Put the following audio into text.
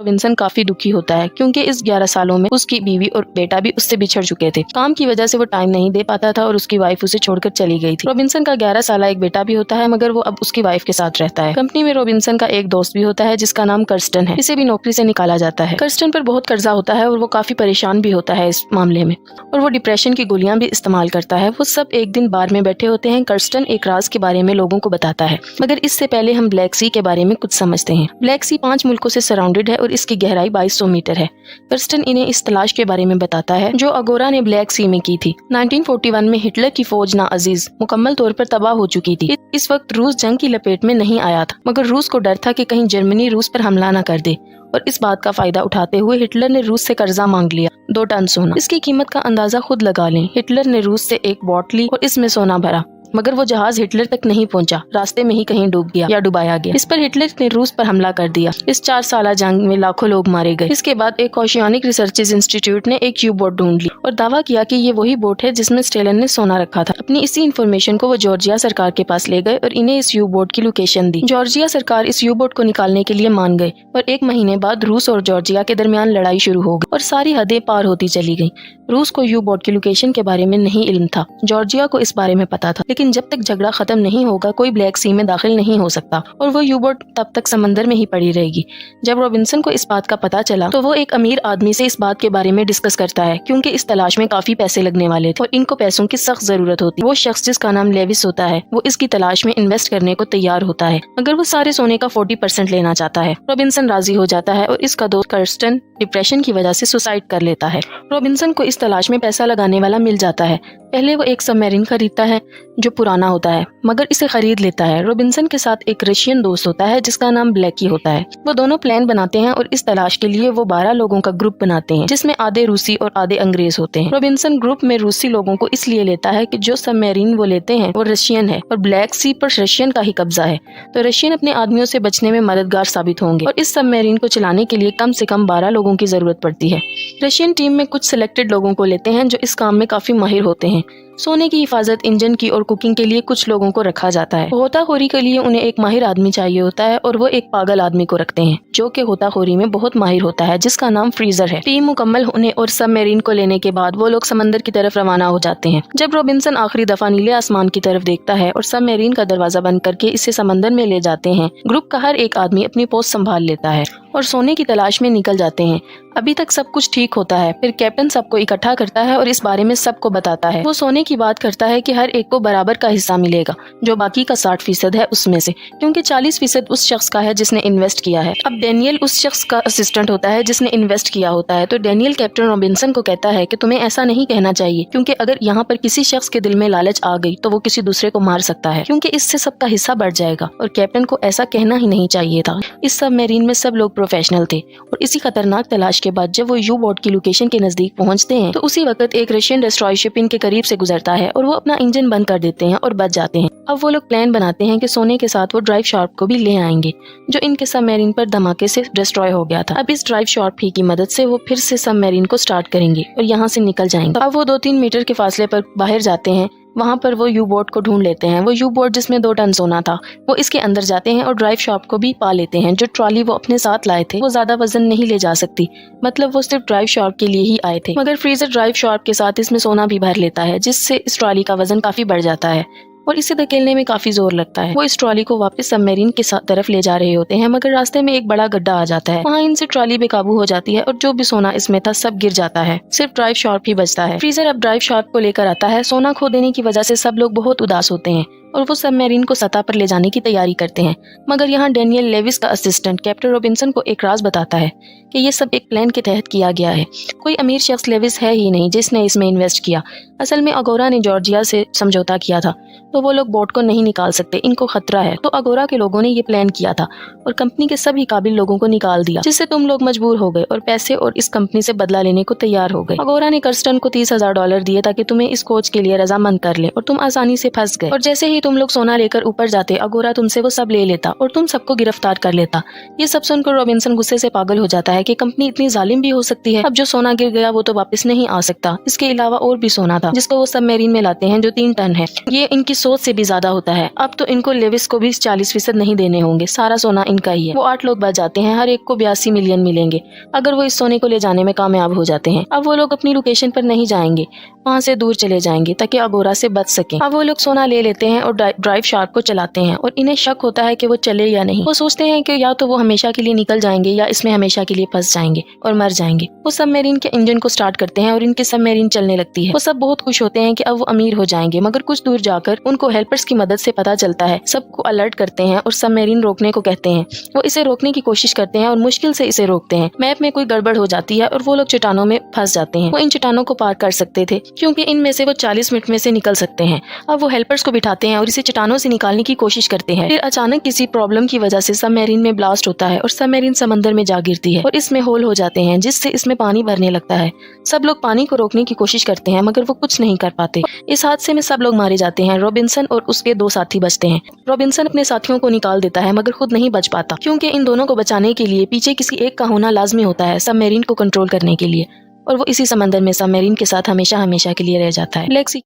Robinson काफी दुखी होता है क्योंकि इस 11 सालों में उसकी बीवी और बेटा भी उससे बिछड़ चुके थे। काम की वजह से वो टाइम नहीं दे पाता था और उसकी वाइफ उसे छोड़कर चली गई थी। रॉबिन्सन का 11 साल एक बेटा भी होता है, मगर वो अब उसकी वाइफ के साथ रहता है। कंपनी में रॉबिन्सन का एक दोस्त भी होता है जिसका नाम कर्स्टन है। इसे भी नौकरी से निकाला जाता है। कर्स्टन पर बहुत कर्जा होता है और वो काफी परेशान भी होता है इस मामले में, और वो डिप्रेशन की गोलियां भी इस्तेमाल करता है। वो सब एक दिन बार में बैठे होते हैं। कर्स्टन एक राज के बारे में लोगों को बताता है, मगर इससे पहले हम ब्लैक सी के बारे में कुछ समझते हैं। ब्लैक सी 5 मुल्कों से सराउंडेड है और इसकी गहराई 2200 मीटर है। कर्स्टन इन्हें इस तलाश के बारे में बताता है जो अगोरा ने ब्लैक सी में की थी। 1941 में हिटलर की फौज ना अजीज मुकम्मल तौर पर तबाह हो चुकी थी। इस वक्त रूस जंग की लपेट में नहीं आया था, मगर रूस को डर था कि कहीं जर्मनी रूस पर हमला न कर दे, और इस बात का फायदा उठाते हुए हिटलर ने रूस से कर्जा मांग लिया 2 टन सोना। इसकी कीमत का अंदाजा खुद लगा लें। हिटलर ने रूस से एक बोट ली और इसमें सोना भरा, मगर वो जहाज हिटलर तक नहीं पहुंचा, रास्ते में ही कहीं डूब गया या डुबाया गया। इस पर हिटलर ने रूस पर हमला कर दिया। इस 4 साला जंग में लाखों लोग मारे गए। इसके बाद एक ओशियानिक रिसर्चेज इंस्टीट्यूट ने एक यू बोट ढूंढ ली और दावा किया कि ये वही बोट है जिसमें स्टेलन ने सोना रखा था। अपनी इसी इन्फॉर्मेशन को वो जॉर्जिया सरकार के पास ले गए और इन्हें इस यू बोट की लोकेशन दी। जॉर्जिया सरकार इस यू बोट को निकालने के लिए मान गए और 1 महीने बाद रूस और जॉर्जिया के दरमियान लड़ाई शुरू हो गई और सारी हदें पार होती चली गयी। रूस को यू बोट की लोकेशन के बारे में नहीं इल्म था, जॉर्जिया को इस बारे में पता था, लेकिन जब तक झगड़ा खत्म नहीं होगा कोई ब्लैक सी में दाखिल नहीं हो सकता और वो यू बोट तब तक समंदर में ही पड़ी रहेगी। जब रॉबिन्सन को इस बात का पता चला तो वो एक अमीर आदमी से इस बात के बारे में डिस्कस करता है, क्योंकि इस तलाश में काफी पैसे लगने वाले थे और इनको पैसों की सख्त जरूरत होती। वो शख्स जिसका नाम लेविस होता है वो इसकी तलाश में इन्वेस्ट करने को तैयार होता है, मगर वो सारे सोने का 40% लेना चाहता है। रॉबिन्सन राजी हो जाता है और इसका दोस्त कर्स्टन डिप्रेशन की वजह से सुसाइड कर लेता है। रॉबिन्सन को इस तलाश में पैसा लगाने वाला मिल जाता है। पहले वो एक सबमरीन खरीदता है जो पुराना होता है, मगर इसे खरीद लेता है। रॉबिन्सन के साथ एक रशियन दोस्त होता है जिसका नाम ब्लैकी होता है। वो दोनों प्लान बनाते हैं और इस तलाश के लिए वो 12 लोगों का ग्रुप बनाते हैं, जिसमें आधे रूसी और आधे अंग्रेज होते हैं। रॉबिन्सन ग्रुप में रूसी लोगों को इसलिए लेता है कि जो सबमरीन वो लेते हैं वो रशियन है और ब्लैक सी पर रशियन का ही कब्जा है, तो रशियन अपने आदमियों से बचने में मददगार साबित होंगे और इस सबमरीन को चलाने के लिए कम से कम 12 लोगों की जरूरत पड़ती है। रशियन टीम में कुछ सिलेक्टेड लोगों को लेते हैं जो इस काम में काफी माहिर होते हैं। सोने की हिफाजत, इंजन की और कुकिंग के लिए कुछ लोगों को रखा जाता है। गोताखोरी के लिए उन्हें एक माहिर आदमी चाहिए होता है और वो एक पागल आदमी को रखते हैं जो कि गोताखोरी में बहुत माहिर होता है, जिसका नाम फ्रीजर है। टीम मुकम्मल होने और सबमरीन को लेने के बाद वो लोग समंदर की तरफ रवाना हो जाते हैं। जब रॉबिन्सन आखिरी दफा नीले आसमान की तरफ देखता है और सबमरीन का दरवाजा बंद करके इसे समंदर में ले जाते हैं, ग्रुप का हर एक आदमी अपनी पोस्ट संभाल लेता है और सोने की तलाश में निकल जाते हैं। अभी तक सब कुछ ठीक होता है, फिर कैप्टन सबको इकट्ठा करता है और इस बारे में सबको बताता है। वो सोने की बात करता है कि हर एक को बराबर का हिस्सा मिलेगा, जो बाकी का 60% है उसमें से, क्योंकि 40% उस शख्स का है जिसने इन्वेस्ट किया है। अब डेनियल उस शख्स का असिस्टेंट होता है जिसने इन्वेस्ट किया होता है, तो डेनियल कैप्टन रॉबिन्सन को कहता है कि तुम्हें ऐसा नहीं कहना चाहिए, क्योंकि अगर यहाँ पर किसी शख्स के दिल में लालच आ गई तो वो किसी दूसरे को मार सकता है, क्योंकि इससे सबका हिस्सा बढ़ जाएगा। और कैप्टन को ऐसा कहना ही नहीं चाहिए था। इस सबमरीन में सब लोग प्रोफेशनल थे और इसी खतरनाक तलाश के बाद जब वो यू बोट की लोकेशन के नजदीक पहुंचते हैं तो उसी वक्त एक रशियन डिस्ट्रॉय शिप इनके करीब से गुजरता है और वो अपना इंजन बंद कर देते हैं और बच जाते हैं। अब वो लोग प्लान बनाते हैं कि सोने के साथ वो ड्राइव शार्प को भी ले आएंगे जो इनके सबमरीन पर धमाके से डिस्ट्रॉय हो गया था। अब इस ड्राइव शार्प ही की मदद से वो फिर से सबमरीन को स्टार्ट करेंगे और यहाँ से निकल जाएंगे। अब वो 2-3 मीटर के फासले पर बाहर जाते हैं। वहाँ पर वो यू बोट को ढूंढ लेते हैं। वो यू बोट जिसमें 2 टन सोना था, वो इसके अंदर जाते हैं और ड्राइव शॉप को भी पा लेते हैं। जो ट्रॉली वो अपने साथ लाए थे वो ज्यादा वजन नहीं ले जा सकती, मतलब वो सिर्फ ड्राइव शॉप के लिए ही आए थे, मगर फ्रीजर ड्राइव शॉप के साथ इसमें सोना भी भर लेता है, जिससे इस ट्रॉली का वजन काफी बढ़ जाता है और इसे धकेलने में काफी जोर लगता है। वो इस ट्रॉली को वापस सबमरीन की तरफ ले जा रहे होते हैं, मगर रास्ते में एक बड़ा गड्ढा आ जाता है। वहाँ इनसे ट्रॉली बेकाबू हो जाती है और जो भी सोना इसमें था सब गिर जाता है, सिर्फ ड्राइव शार्प ही बचता है। फ्रीजर अब ड्राइव शार्प को लेकर आता है। सोना खो देने की वजह से सब लोग बहुत उदास होते हैं और वो सबमरीन को सतह पर ले जाने की तैयारी करते हैं, मगर यहाँ डेनियल लेविस का असिस्टेंट कैप्टन रॉबिन्सन को एक राज बताता है कि ये सब एक प्लान के तहत किया गया है। कोई अमीर शख्स लेविस है ही नहीं जिसने इसमें इन्वेस्ट किया। असल में अगोरा ने जॉर्जिया से समझौता किया था, तो वो लोग बोट को नहीं निकाल सकते, इनको खतरा है। तो अगोरा के लोगों ने ये प्लान किया था और कंपनी के सभी काबिल लोगों को निकाल दिया, जिससे तुम लोग मजबूर हो गए और पैसे और इस कंपनी से बदला लेने को तैयार हो गए। अगोरा ने कर्स्टन को $30,000 दिए ताकि तुम्हें इस कोच के लिए रजामंद कर ले और तुम आसानी से फंस गए। और जैसे ही ही तुम लोग सोना लेकर ऊपर जाते, अगोरा तुमसे वो सब ले लेता और तुम सबको गिरफ्तार कर लेता। ये सब सुनकर रॉबिन्सन गुस्से से पागल हो जाता है कि कंपनी इतनी जालिम भी हो सकती है। अब जो सोना गिर गया वो तो वापस नहीं आ सकता। इसके अलावा और भी सोना था जिसको वो सबमरीन में लाते हैं जो 3 टन है। ये इनकी सोच से भी ज्यादा होता है। अब तो इनको लेविस को भी 40% नहीं देने होंगे, सारा सोना इनका ही है। वो 8 लोग बच जाते हैं, हर एक को 82 मिलियन मिलेंगे अगर वो इस सोने को ले जाने में कामयाब हो जाते हैं। अब वो लोग अपनी लोकेशन पर नहीं जाएंगे, वहाँ से दूर चले जाएंगे ताकि अगोरा से बच सके। अब वो लोग सोना ले लेते हैं और ड्राइव शार्क को चलाते हैं और इन्हें शक होता है कि वो चले या नहीं। वो सोचते हैं कि या तो वो हमेशा के लिए निकल जाएंगे या इसमें हमेशा के लिए फंस जाएंगे और मर जाएंगे। वो सबमरीन के इंजन को स्टार्ट करते हैं और इनकी सबमरीन चलने लगती है। वो सब बहुत खुश होते हैं कि अब वो अमीर हो जाएंगे, मगर कुछ दूर जाकर उनको हेल्पर्स की मदद से पता चलता है। सबको अलर्ट करते हैं और सबमरीन रोकने को कहते हैं। वो इसे रोकने की कोशिश करते हैं और मुश्किल से इसे रोकते हैं। मैप में कोई गड़बड़ हो जाती है और वो लोग चट्टानों में फंस जाते हैं। वो इन चट्टानों को पार कर सकते थे क्योंकि इनमें से वो 40 मिनट में से निकल सकते हैं। अब वो हेल्पर्स को बिठाते हैं और इसे चट्टानों से निकालने की कोशिश करते हैं। फिर अचानक किसी प्रॉब्लम की वजह से सबमरीन में ब्लास्ट होता है और सबमरीन समंदर में जा गिरती है और इसमें होल हो जाते हैं जिससे इसमें पानी भरने लगता है। सब लोग पानी को रोकने की कोशिश करते हैं मगर वो कुछ नहीं कर पाते। इस हादसे में सब लोग मारे जाते हैं। रॉबिन्सन और उसके 2 साथी बचते हैं। रॉबिन्सन अपने साथियों को निकाल देता है मगर खुद नहीं बच पाता क्योंकि इन दोनों को बचाने के लिए पीछे किसी एक का होना लाजमी होता है सबमरीन को कंट्रोल करने के लिए, और वो इसी समंदर में सबमरीन के साथ हमेशा हमेशा के लिए रह जाता है। लेक्सी